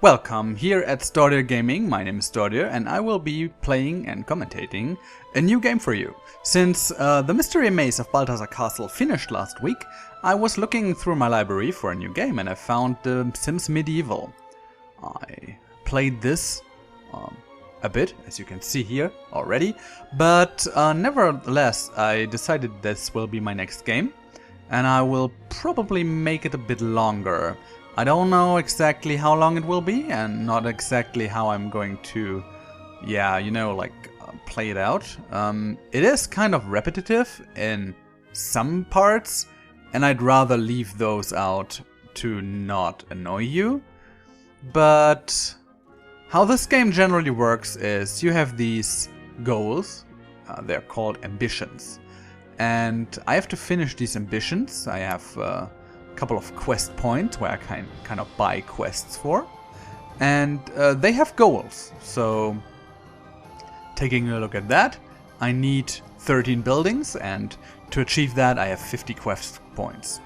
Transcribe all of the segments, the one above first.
Welcome here at Stordyr Gaming. My name is Stordyr and I will be playing and commentating a new game for you. Since the Mystery Maze of Balthazar Castle finished last week, I was looking through my library for a new game and I found The Sims Medieval. I played this a bit, as you can see here already, but nevertheless I decided this will be my next game and I will probably make it a bit longer. I don't know exactly how long it will be and not exactly how I'm going to, play it out. It is kind of repetitive in some parts and I'd rather leave those out to not annoy you. But how this game generally works is you have these goals, they're called ambitions. And I have to finish these ambitions. I have couple of quest points where I kind of buy quests for, and they have goals. So taking a look at that, I need 13 buildings, and to achieve that I have 50 quest points.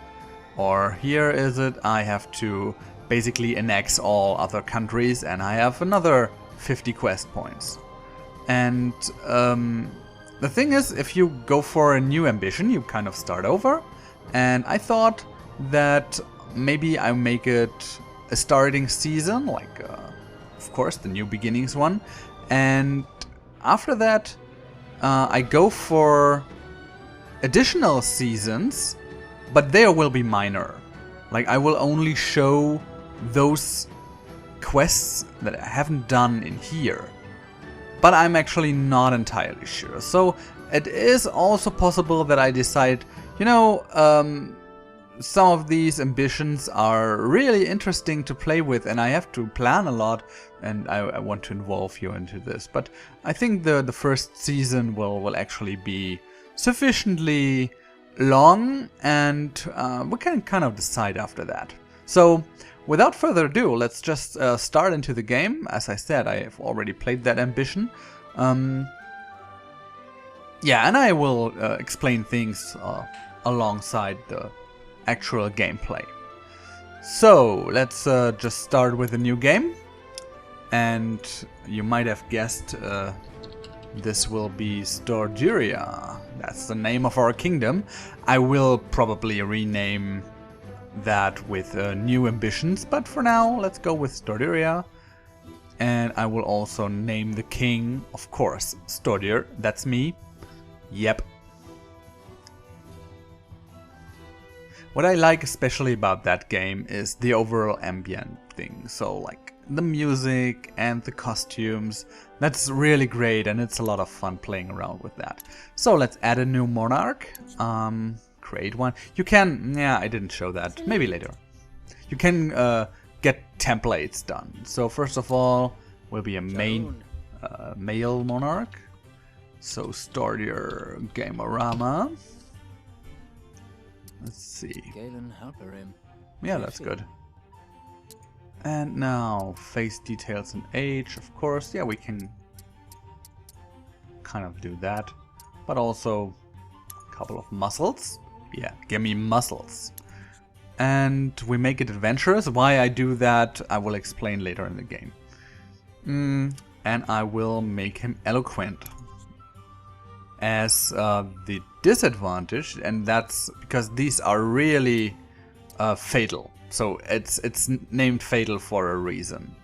Or here is it, I have to basically annex all other countries and I have another 50 quest points. And the thing is, if you go for a new ambition, you kind of start over, and I thought that maybe I make it a starting season, like of course the New Beginnings one, and after that I go for additional seasons, but they will be minor. Like I will only show those quests that I haven't done in here, but I'm actually not entirely sure. So it is also possible that I decide, some of these ambitions are really interesting to play with and I have to plan a lot and I want to involve you into this. But I think the first season will actually be sufficiently long and we can kind of decide after that. So without further ado, let's just start into the game. As I said, I have already played that ambition. And I will explain things alongside the actual gameplay. So let's just start with a new game, and you might have guessed this will be Stordyria. That's the name of our kingdom. I will probably rename that with new ambitions, but for now let's go with Stordyria. And I will also name the king, of course, Stordyr. That's me. Yep. What I like especially about that game is the overall ambient thing. So like the music and the costumes, that's really great and it's a lot of fun playing around with that. So let's add a new monarch, create one. You can, I didn't show that, maybe later. You can get templates done. So first of all will be a male monarch. So Stordyr Gamerama. Let's see. Yeah, that's good. And now face details and age, of course. Yeah, we can kind of do that. But also a couple of muscles. Yeah, give me muscles. And we make it adventurous. Why I do that, I will explain later in the game. And I will make him eloquent as the disadvantage, and that's because these are really fatal. So it's named fatal for a reason.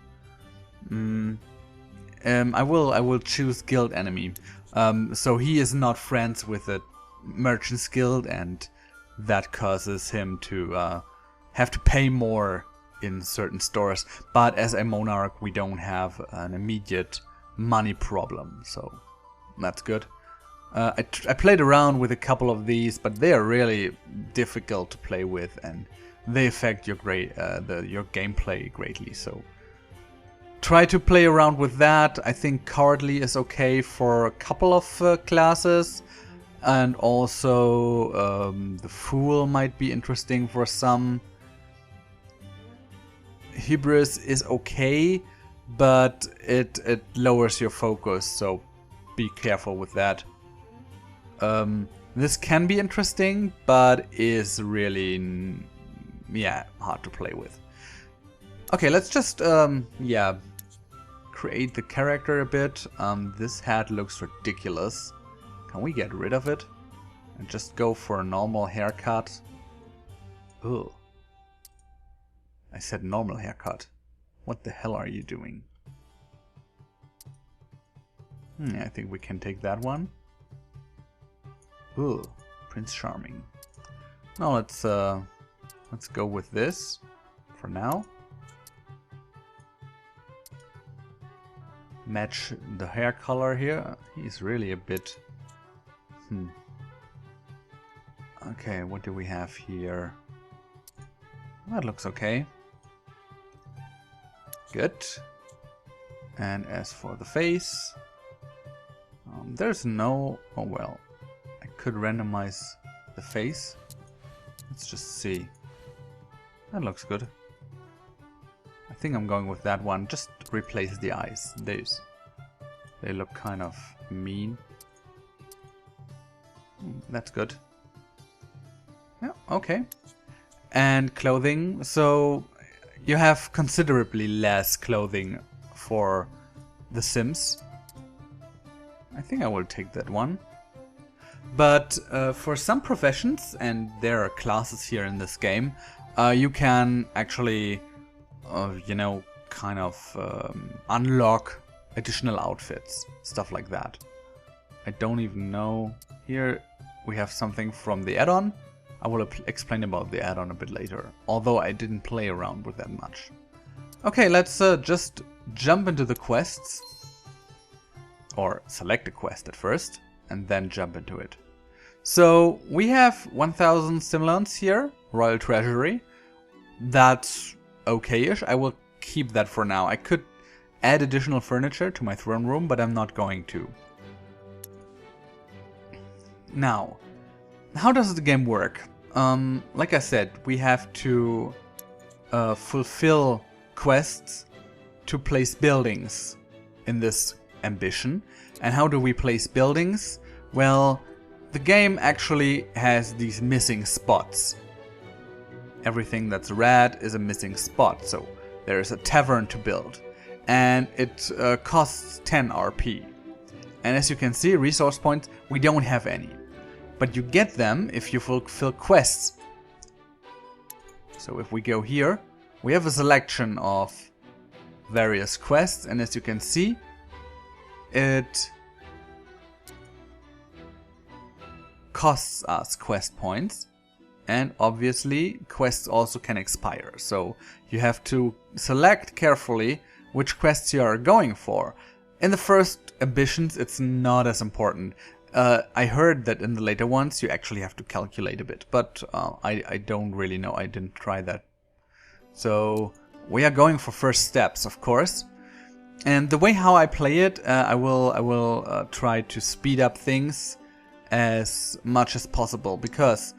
I will choose guild enemy. So he is not friends with the merchant's guild, and that causes him to have to pay more in certain stores. But as a monarch, we don't have an immediate money problem, so that's good. I played around with a couple of these, but they are really difficult to play with, and they affect your gameplay greatly. So try to play around with that. I think cowardly is okay for a couple of classes, and also the fool might be interesting for some. Hybris is okay, but it lowers your focus, so be careful with that. This can be interesting, but is really hard to play with. Okay, let's just, yeah, create the character a bit. This hat looks ridiculous. Can we get rid of it? And just go for a normal haircut? Ugh. I said normal haircut. What the hell are you doing? I think we can take that one. Ugh, Prince Charming. Now let's go with this for now. Match the hair color here. He's really a bit... Okay, what do we have here? That looks okay. Good. And as for the face... there's no... Oh well. I could randomize the face. Let's just see. That looks good. I think I'm going with that one. Just replace the eyes. They look kind of mean. That's good. Yeah, okay. And clothing. So you have considerably less clothing for The Sims. I think I will take that one. But for some professions, and there are classes here in this game, you can actually, you know, kind of unlock additional outfits, stuff like that. I don't even know. Here we have something from the add-on. I will explain about the add-on a bit later, although I didn't play around with that much. Okay, let's just jump into the quests. Or select a quest at first, and then jump into it. So we have 1000 simoleons here, Royal Treasury. That's okay-ish. I will keep that for now. I could add additional furniture to my throne room, but I'm not going to. Now, how does the game work? Like I said, we have to fulfill quests to place buildings in this ambition. And how do we place buildings? Well, the game actually has these missing spots. Everything that's red is a missing spot, so there is a tavern to build. And it costs 10 RP. And as you can see, resource points, we don't have any. But you get them if you fulfill quests. So if we go here, we have a selection of various quests, and as you can see, it costs us quest points, and obviously quests also can expire, so you have to select carefully which quests you are going for. In the first ambitions it's not as important. I heard that in the later ones you actually have to calculate a bit, but I don't really know, I didn't try that. So we are going for first steps, of course. And the way how I play it, I will try to speed up things as much as possible, because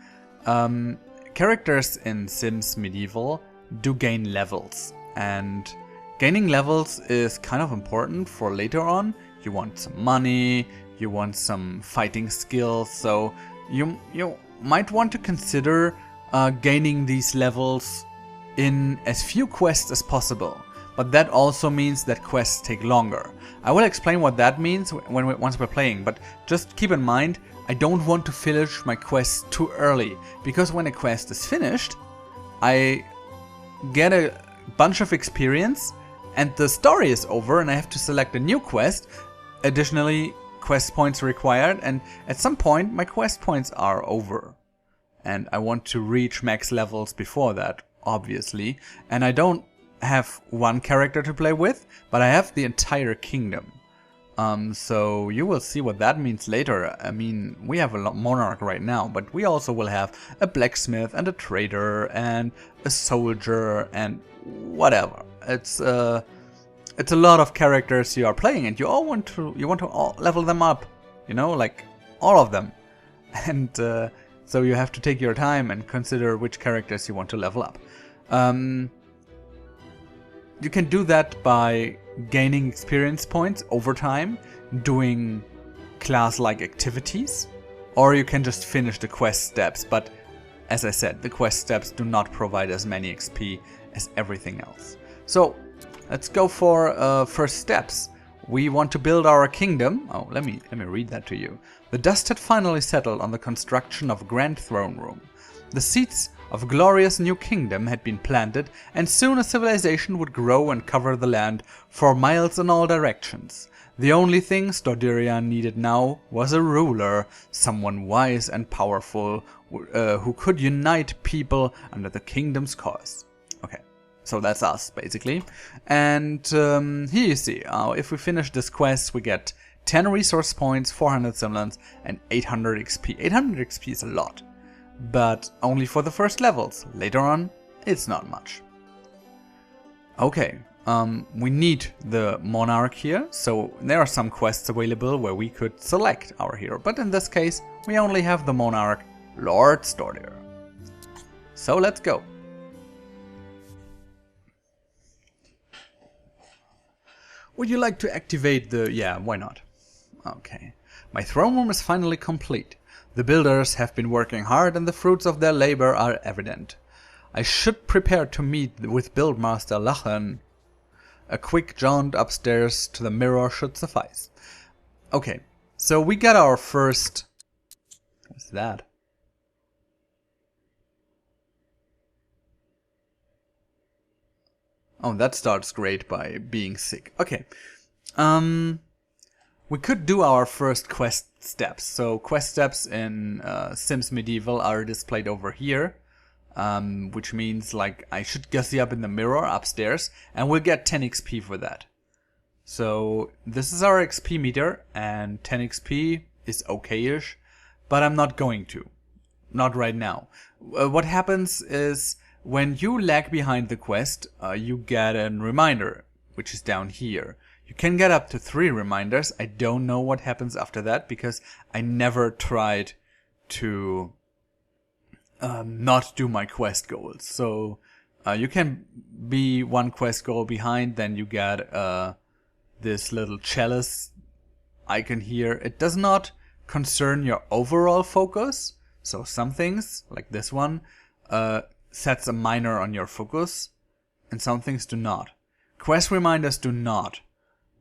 characters in Sims Medieval do gain levels, and gaining levels is kind of important for later on. You want some money, you want some fighting skills, so you might want to consider gaining these levels in as few quests as possible. But that also means that quests take longer. I will explain what that means once we're playing, but just keep in mind, I don't want to finish my quests too early, because when a quest is finished, I get a bunch of experience and the story is over and I have to select a new quest. Additionally, quest points required, and at some point my quest points are over. And I want to reach max levels before that, obviously, and I don't have one character to play with, but I have the entire kingdom. So you will see what that means later. I mean, we have a monarch right now, but we also will have a blacksmith and a trader and a soldier and whatever. It's a lot of characters you are playing, and you want to all level them up, you know, like all of them. And so you have to take your time and consider which characters you want to level up. You can do that by gaining experience points over time, doing class-like activities, or you can just finish the quest steps, but as I said, the quest steps do not provide as many XP as everything else. So let's go for first steps. We want to build our kingdom. Oh, let me read that to you. The dust had finally settled on the construction of Grand Throne Room. The seeds of glorious new kingdom had been planted, and soon a civilization would grow and cover the land for miles in all directions. The only thing Stordyria needed now was a ruler, someone wise and powerful, who could unite people under the kingdom's cause. Okay, so that's us, basically. And here you see, if we finish this quest, we get 10 resource points, 400 simoleons, and 800 XP. 800 XP is a lot, but only for the first levels. Later on, it's not much. Okay, we need the monarch here, so there are some quests available where we could select our hero, but in this case, we only have the monarch, Lord Stordyr. So let's go. Would you like to activate the... yeah, why not? Okay. My throne room is finally complete. The builders have been working hard and the fruits of their labor are evident. I should prepare to meet with Buildmaster Lachen. A quick jaunt upstairs to the mirror should suffice. Okay, so we got our first... what's that? Oh, that starts great by being sick. Okay. We could do our first quest steps. So quest steps in Sims Medieval are displayed over here. Which means like I should gussy up in the mirror upstairs and we'll get 10 XP for that. So this is our XP meter and 10 XP is okay-ish, but I'm not going to. Not right now. What happens is when you lag behind the quest, you get a reminder, which is down here. You can get up to 3 reminders. I don't know what happens after that because I never tried to not do my quest goals. So you can be 1 quest goal behind, then you get this little chalice icon here. It does not concern your overall focus. So some things, like this one, sets a minor on your focus, and some things do not. Quest reminders do not,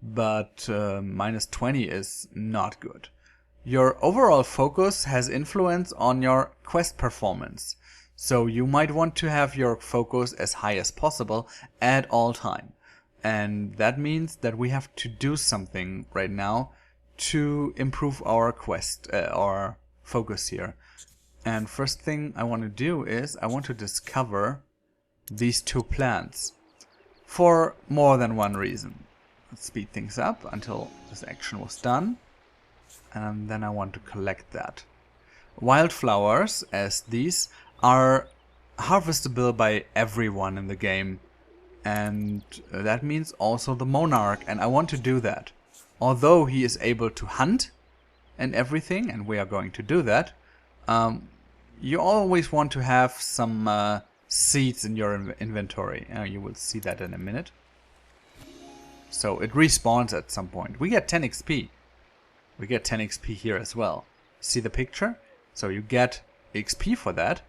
but minus 20 is not good. Your overall focus has influence on your quest performance, so you might want to have your focus as high as possible at all time. And that means that we have to do something right now to improve our quest, our focus here. And first thing I want to do is I want to discover these 2 plants for more than one reason. Let's speed things up until this action was done. And then I want to collect that. Wildflowers, as these, are harvestable by everyone in the game. And that means also the monarch, and I want to do that. Although he is able to hunt and everything, and we are going to do that, you always want to have some seeds in your inventory. You will see that in a minute. So it respawns at some point. We get 10 XP. We get 10 XP here as well. See the picture? So you get XP for that,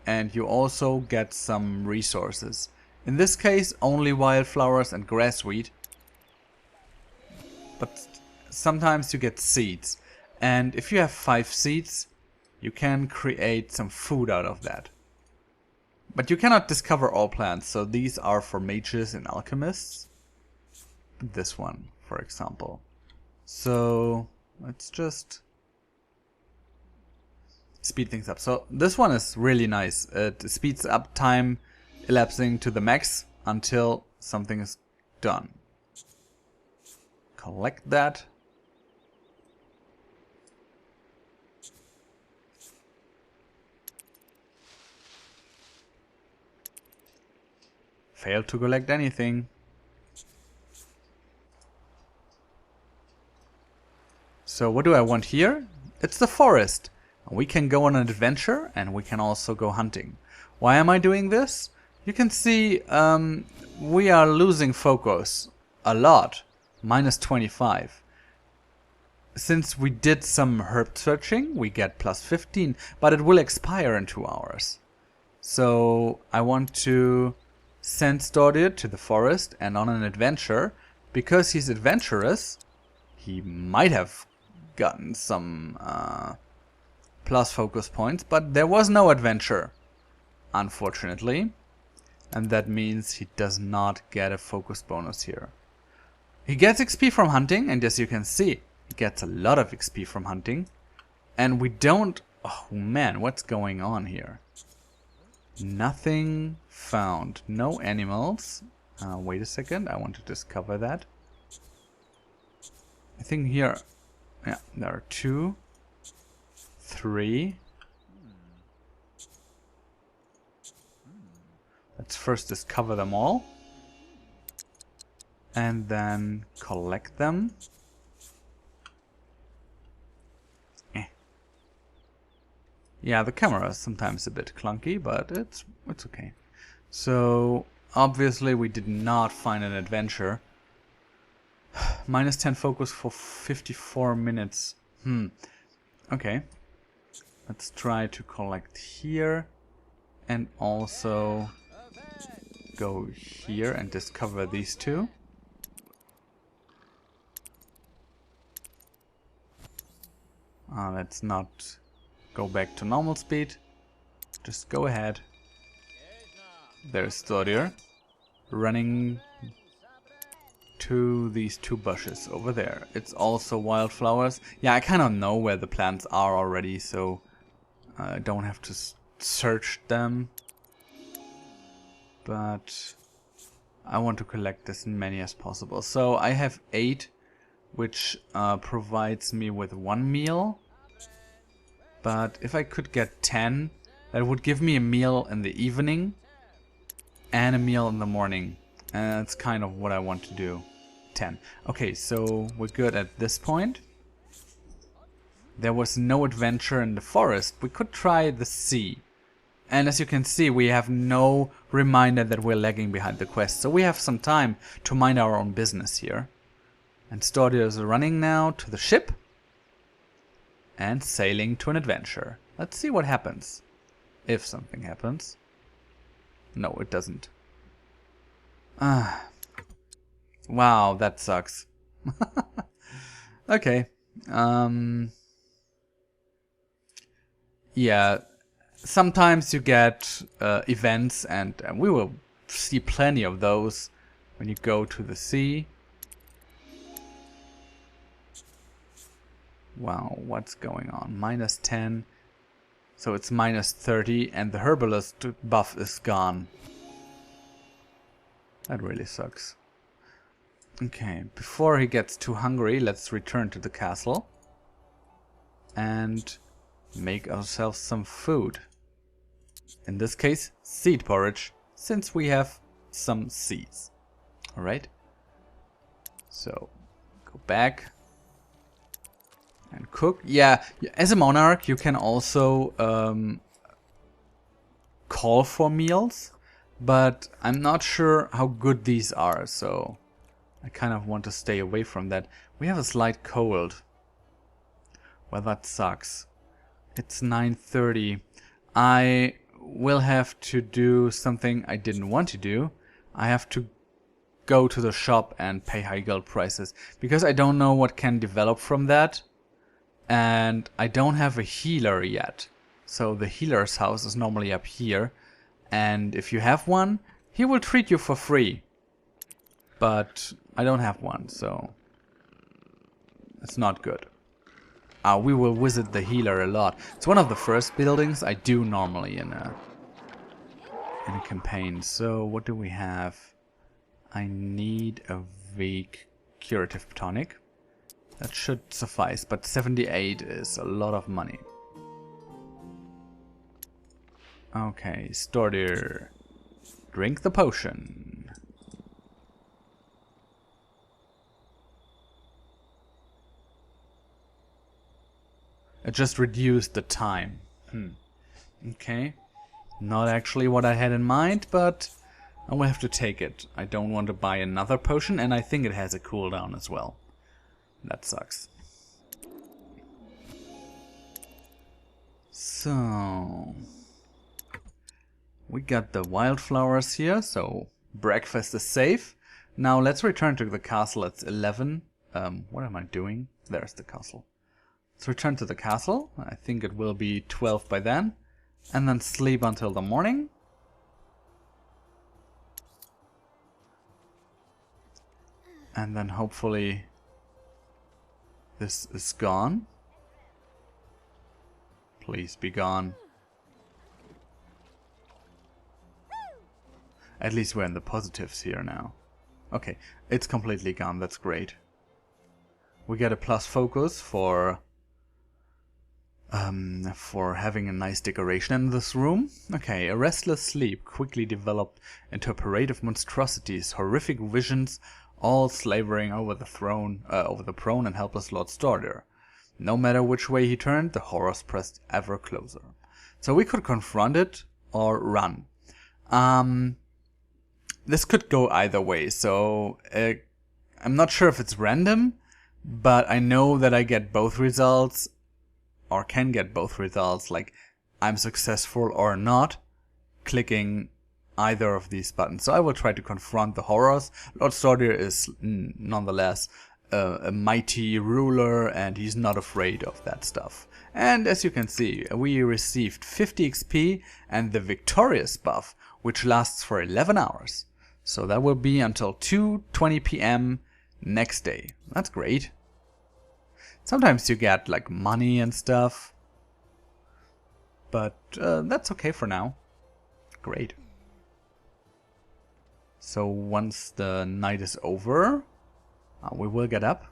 and you also get some resources. In this case, only wildflowers and grassweed. But sometimes you get seeds. And if you have 5 seeds, you can create some food out of that. But you cannot discover all plants, so these are for mages and alchemists. This one, for example. So let's just speed things up. So this one is really nice. It speeds up time elapsing to the max until something is done. Collect that. Failed to collect anything. So what do I want here? It's the forest. We can go on an adventure and we can also go hunting. Why am I doing this? You can see we are losing focus a lot. Minus 25. Since we did some herb searching, we get plus 15, but it will expire in 2 hours. So I want to send Stordyr to the forest and on an adventure. Because he's adventurous, he might have gotten some plus focus points, but there was no adventure, unfortunately. And that means he does not get a focus bonus here. He gets XP from hunting, and as you can see, he gets a lot of XP from hunting. And we don't... Oh man, what's going on here? Nothing found. No animals. Wait a second, I want to discover that. I think here... Yeah, there are 2, 3. Let's first discover them all. And then collect them. Yeah, the camera is sometimes a bit clunky, but it's okay. So, obviously we did not find an adventure. Minus 10 focus for 54 minutes. Okay. Let's try to collect here. And also go here and discover these 2. Let's not go back to normal speed. Just go ahead. There's Stordyr running to these 2 bushes over there. It's also wildflowers. Yeah, I kind of know where the plants are already, so I don't have to search them. But I want to collect as many as possible. So I have 8, which provides me with 1 meal. But if I could get 10, that would give me a meal in the evening and a meal in the morning. And that's kind of what I want to do. 10. Okay, so we're good at this point. There was no adventure in the forest. We could try the sea. And as you can see, we have no reminder that we're lagging behind the quest. So we have some time to mind our own business here. And Stordyr is running now to the ship. And sailing to an adventure. Let's see what happens. If something happens. No, it doesn't. Wow, that sucks. Okay. Yeah. Sometimes you get events, and we will see plenty of those when you go to the sea. Wow, what's going on? Minus 10. So it's minus 30, and the herbalist buff is gone. That really sucks. Okay, before he gets too hungry, let's return to the castle. And make ourselves some food. In this case, seed porridge, since we have some seeds. Alright. So, go back. And cook. Yeah, as a monarch you can also call for meals, but I'm not sure how good these are, so I kind of want to stay away from that. We have a slight cold. Well, that sucks. It's 9:30. I will have to do something I didn't want to do. I have to go to the shop and pay high gold prices, because I don't know what can develop from that. And I don't have a healer yet. So the healer's house is normally up here. And if you have one, he will treat you for free. But I don't have one, so it's not good. We will visit the healer a lot. It's one of the first buildings I do normally in a campaign. So what do we have? I need a weak curative tonic. That should suffice, but 78 is a lot of money. Okay, Stordyr. Drink the potion. It just reduced the time. Okay. Not actually what I had in mind, but I will have to take it. I don't want to buy another potion, and I think it has a cooldown as well. That sucks. So We got the wildflowers here, so breakfast is safe. Now let's return to the castle. It's 11. What am I doing? There's the castle. Let's return to the castle. I think it will be 12 by then. And then sleep until the morning. And then hopefully this is gone. Please be gone. At least we're in the positives here now. Okay, it's completely gone. That's great. We get a plus focus for having a nice decoration in this room. Okay, a restless sleep quickly developed into a parade of monstrosities, horrific visions, all slavering over the throne, over the prone and helpless Lord Stordyr. No matter which way he turned, the horrors pressed ever closer. So we could confront it or run. This could go either way, so I'm not sure if it's random, but I know that I get both results, or can get both results, like I'm successful or not, clicking either of these buttons. So I will try to confront the horrors. Lord Stordyr is nonetheless a mighty ruler, and he's not afraid of that stuff. And as you can see, we received 50 XP and the victorious buff, which lasts for 11 hours. So that will be until 2:20 PM next day. That's great. Sometimes you get like money and stuff, but that's okay for now. Great. So once the night is over, we will get up,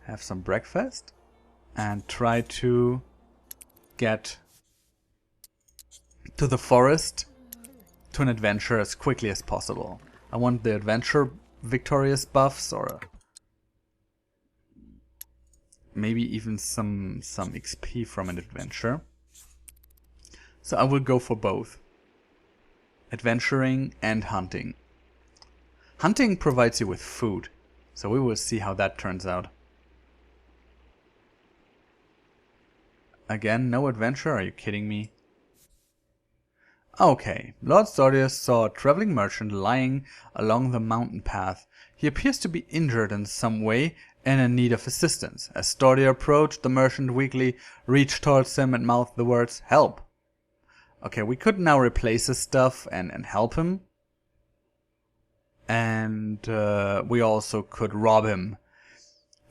have some breakfast, and try to get to the forest to an adventure as quickly as possible. I want the adventure victorious buffs, or maybe even some XP from an adventure. So I will go for both. Adventuring and hunting. Hunting provides you with food, so we will see how that turns out. Again, no adventure? Are you kidding me? Okay, Lord Stordyr saw a traveling merchant lying along the mountain path. He appears to be injured in some way and in need of assistance. As Stordyr approached, the merchant weakly reached towards him and mouthed the words, "Help!" Okay, we could now replace his stuff and help him. And we also could rob him.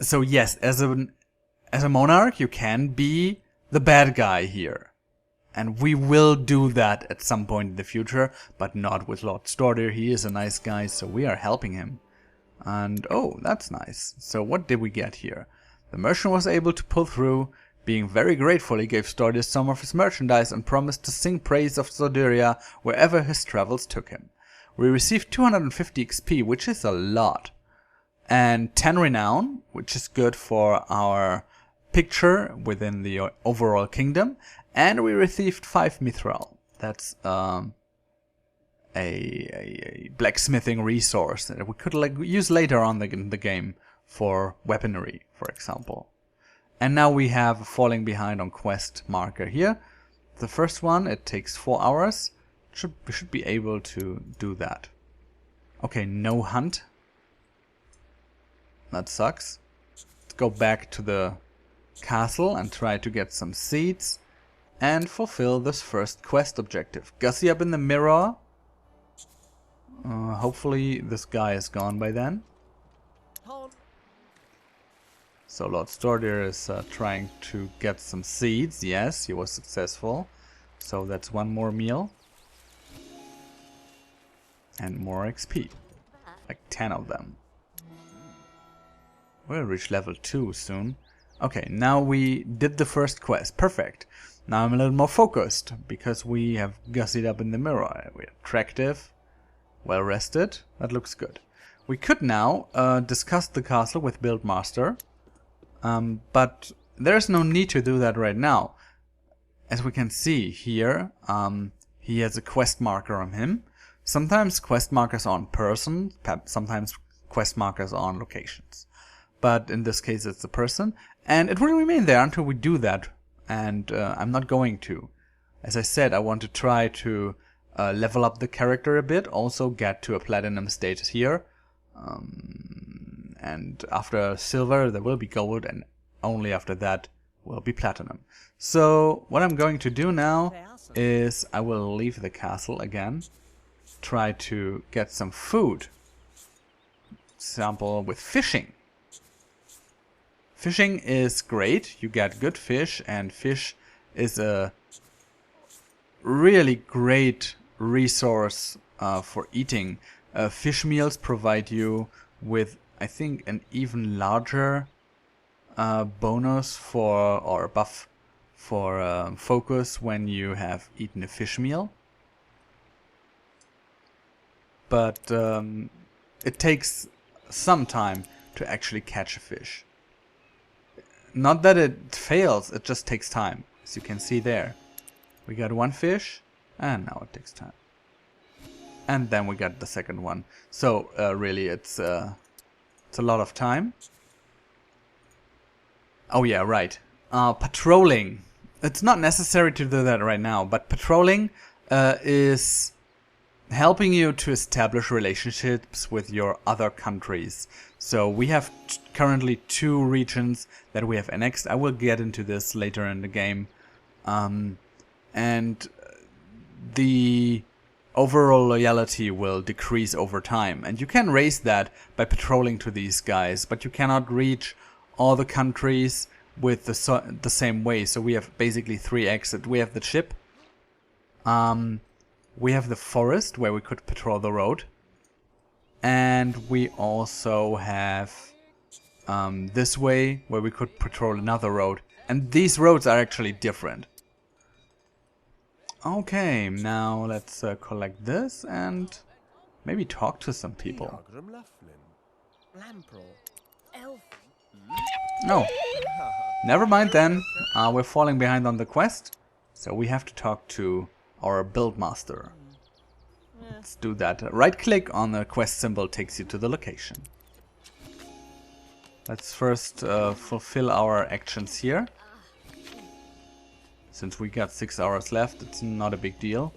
So yes, as a monarch, you can be the bad guy here. And we will do that at some point in the future, but not with Lord Stordyr. He is a nice guy, so we are helping him. And oh, that's nice. So what did we get here? The merchant was able to pull through. Being very grateful, he gave Stordyr some of his merchandise and promised to sing praise of Stordyria wherever his travels took him. We received 250 XP, which is a lot. And 10 renown, which is good for our picture within the overall kingdom. And we received 5 mithril. That's a blacksmithing resource that we could use later on in the game for weaponry, for example. And now we have falling behind on quest marker here. The first one, it takes 4 hours. We should be able to do that. Okay, no hunt. That sucks. Let's go back to the castle and try to get some seeds and fulfill this first quest objective. Gussy up in the mirror. Hopefully this guy is gone by then. So Lord Stordyr is trying to get some seeds. Yes, he was successful. So that's one more meal. And more XP. Like 10 of them. We'll reach level 2 soon. Okay, now we did the first quest. Perfect. Now I'm a little more focused, because we have gussied up in the mirror. We're attractive, well rested. That looks good. We could now discuss the castle with Buildmaster. But there's no need to do that right now. As we can see here, he has a quest marker on him. Sometimes quest markers are on person, sometimes quest markers are on locations. But in this case it's a person, and it will remain there until we do that, and I'm not going to. as I said, I want to try to level up the character a bit, also get to a platinum status here. And after silver there will be gold, and only after that will be platinum. So what I'm going to do now is I will leave the castle again, try to get some food. Example with fishing. Fishing is great, you get good fish, and fish is a really great resource for eating. Fish meals provide you with, I think, an even larger bonus for, or buff for focus when you have eaten a fish meal. But it takes some time to actually catch a fish. Not that it fails, it just takes time. As you can see there. We got one fish, and now it takes time. And then we got the second one. So really it's a lot of time. Oh yeah, right. Patrolling. It's not necessary to do that right now, but patrolling is helping you to establish relationships with your other countries. So we have currently 2 regions that we have annexed. I will get into this later in the game. And the overall loyalty will decrease over time. And you can raise that by patrolling to these guys, but you cannot reach all the countries with the same way. So we have basically 3 exits. We have the ship. We have the forest where we could patrol the road. And we also have this way where we could patrol another road. And these roads are actually different. Okay, now let's collect this and maybe talk to some people. No, never mind then. We're falling behind on the quest, so we have to talk to our buildmaster. Let's do that. Right click on the quest symbol takes you to the location. Let's first fulfill our actions here. Since we got 6 hours left, it's not a big deal.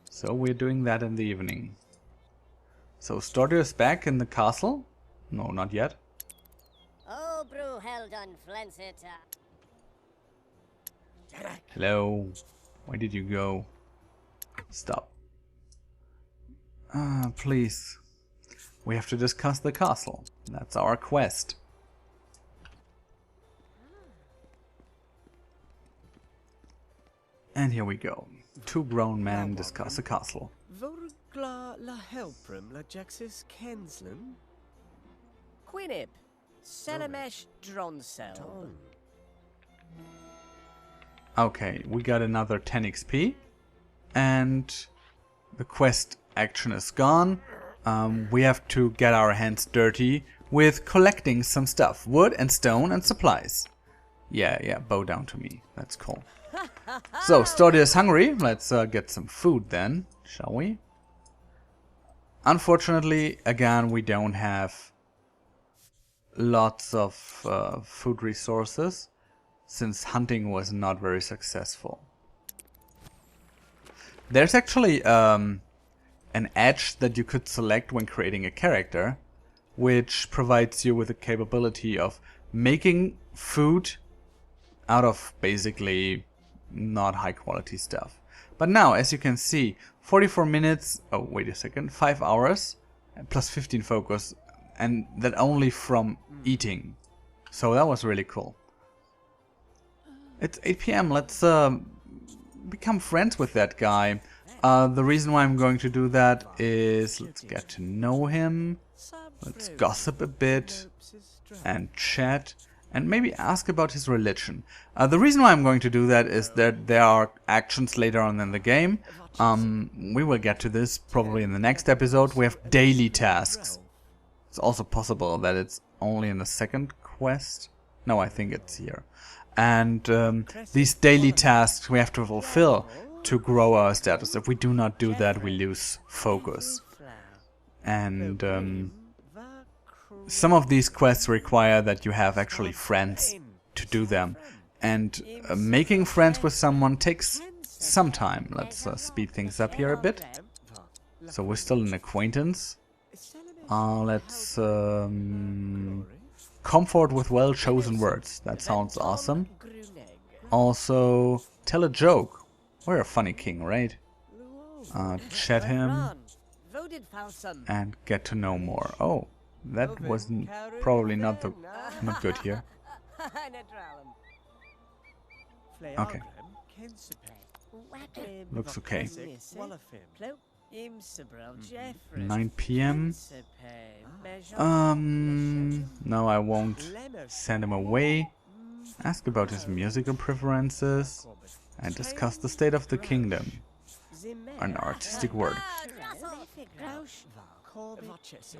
So we're doing that in the evening. So Stordyr is back in the castle? No, not yet. Hello. Where did you go? Stop. Please. We have to discuss the castle. That's our quest. And here we go. 2 grown men discuss the castle. Vorgla la helprim la jaxis Kenslan? Quinib, Selamesh Dronsel. Okay, we got another 10 XP. And the quest action is gone. We have to get our hands dirty with collecting some stuff. Wood and stone and supplies. Yeah, bow down to me. That's cool. So, Stordyr is hungry. Let's get some food then, shall we? Unfortunately, again, we don't have lots of food resources, since hunting was not very successful. There's actually an edge that you could select when creating a character, which provides you with the capability of making food out of basically not high quality stuff. But now, as you can see, 44 minutes, oh wait a second, 5 hours, plus 15 focus, and that only from eating. So that was really cool. It's 8 PM, let's become friends with that guy. The reason why I'm going to do that is let's get to know him, let's gossip a bit, and chat. And maybe ask about his religion. The reason why I'm going to do that is that there are actions later on in the game. We will get to this probably in the next episode. We have daily tasks. It's also possible that it's only in the second quest. No, I think it's here. And these daily tasks we have to fulfill to grow our status. If we do not do that, we lose focus. And some of these quests require that you have actually friends to do them. And making friends with someone takes some time. Let's speed things up here a bit. So we're still an acquaintance. Let's comfort with well-chosen words. That sounds awesome. Also, tell a joke. We're a funny king, right? Chat him and get to know more. Oh, that wasn't probably not good here. Okay. Looks okay. 9 p.m. No, I won't send him away. Ask about his musical preferences and discuss the state of the kingdom. An artistic word.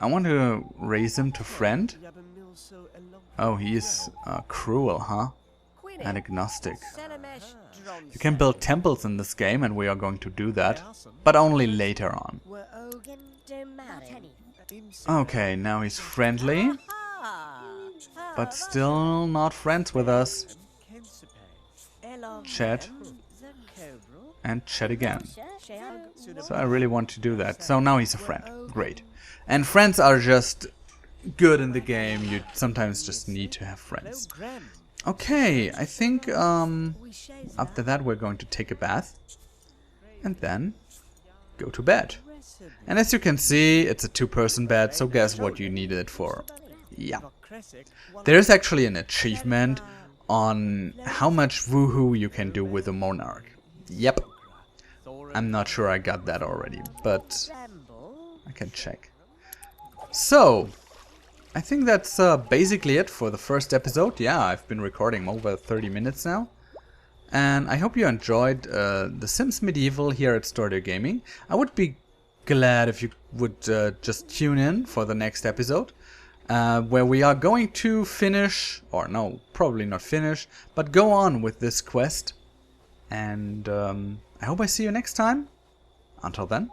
I want to raise him to friend. Oh, he is cruel, huh? And agnostic. You can build temples in this game, and we are going to do that, but only later on. Okay, now he's friendly, but still not friends with us. Chat. And chat again. So I really want to do that. So now he's a friend. Great. And friends are just good in the game. You sometimes just need to have friends. Okay, I think after that we're going to take a bath and then go to bed. And as you can see, it's a 2-person bed, so guess what you need it for? Yeah. There's actually an achievement on how much woohoo you can do with a monarch. Yep. I'm not sure I got that already, but I can check. So, I think that's basically it for the first episode. Yeah, I've been recording over 30 minutes now. And I hope you enjoyed The Sims Medieval here at Stordyr Gaming. I would be glad if you would just tune in for the next episode. Where we are going to finish, or no, probably not finish, but go on with this quest. And I hope I see you next time. Until then.